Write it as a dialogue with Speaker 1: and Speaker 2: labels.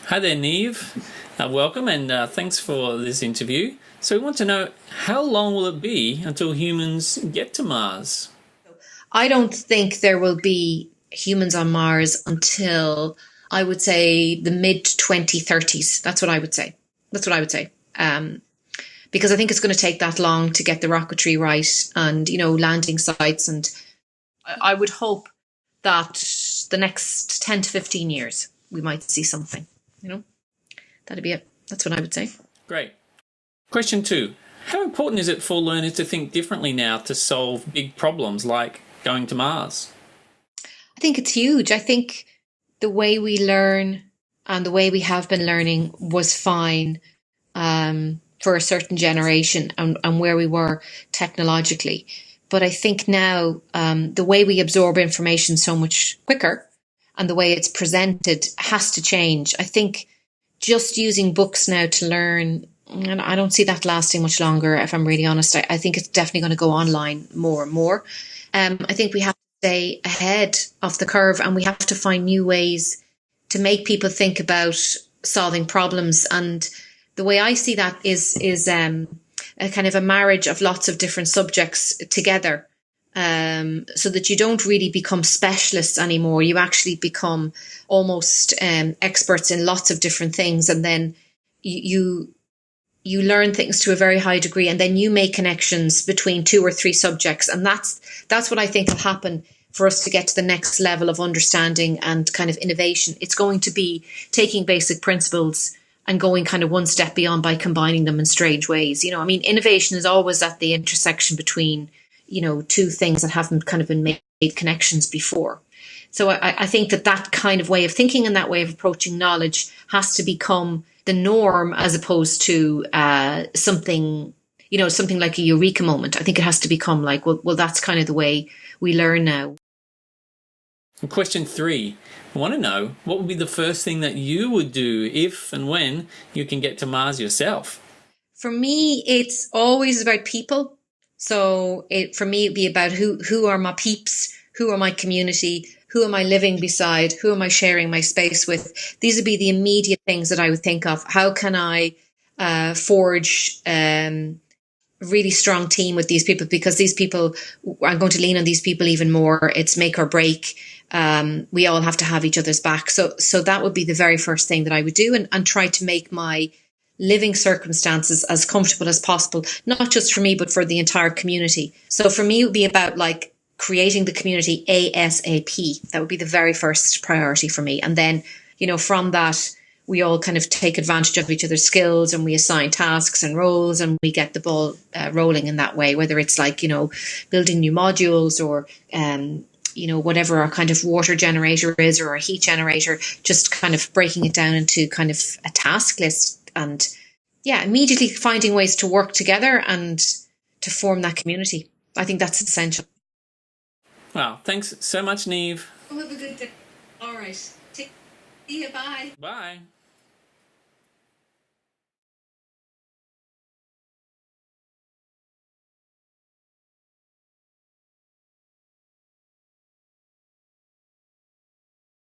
Speaker 1: Hi there, Niamh. Welcome and thanks for this interview. So we want to know, how long will it be until humans get to Mars?
Speaker 2: I don't think there will be humans on Mars until I would say the mid 2030s. That's what I would say. That's what I would say. Because I think it's going to take that long to get the rocketry right and, landing sites. And I would hope that the next 10 to 15 years, we might see something, that'd be it. That's what I would say.
Speaker 1: Great. Question 2. How important is it for learners to think differently now to solve big problems like going to Mars?
Speaker 2: I think it's huge. I think the way we learn and the way we have been learning was fine for a certain generation and where we were technologically. But I think now the way we absorb information so much quicker and the way it's presented has to change. I think just using books now to learn, and I don't see that lasting much longer, if I'm really honest. I think it's definitely going to go online more and more. I think we have to stay ahead of the curve and we have to find new ways to make people think about solving problems. And the way I see that is a kind of a marriage of lots of different subjects together, so that you don't really become specialists anymore. You actually become almost experts in lots of different things, and then you learn things to a very high degree, and then you make connections between 2 or 3 subjects, and that's what I think will happen for us to get to the next level of understanding and kind of innovation. It's going to be taking basic principles and going kind of one step beyond by combining them in strange ways. Innovation is always at the intersection between, 2 things that haven't kind of been made connections before. So I think that kind of way of thinking and that way of approaching knowledge has to become the norm as opposed to something like a eureka moment. I think it has to become like, well, that's kind of the way we learn now.
Speaker 1: And question 3. I want to know, what would be the first thing that you would do if and when you can get to Mars yourself?
Speaker 2: For me, it's always about people. So for me, it'd be about who are my peeps, who are my community, who am I living beside, who am I sharing my space with. These would be the immediate things that I would think of. How can I forge a really strong team with these people? Because these people, I'm going to lean on these people even more. It's make or break. We all have to have each other's back. So that would be the very first thing that I would do, and try to make my living circumstances as comfortable as possible, not just for me, but for the entire community. So for me, it would be about like creating the community ASAP. That would be the very first priority for me. And then, from that, we all kind of take advantage of each other's skills and we assign tasks and roles and we get the ball rolling in that way, whether it's like, building new modules or, whatever our kind of water generator is or a heat generator, just kind of breaking it down into kind of a task list and, immediately finding ways to work together and to form that community. I think that's essential.
Speaker 1: Wow, thanks so much, Niamh.
Speaker 2: Have a good day. All right. See you. Bye.
Speaker 1: Bye.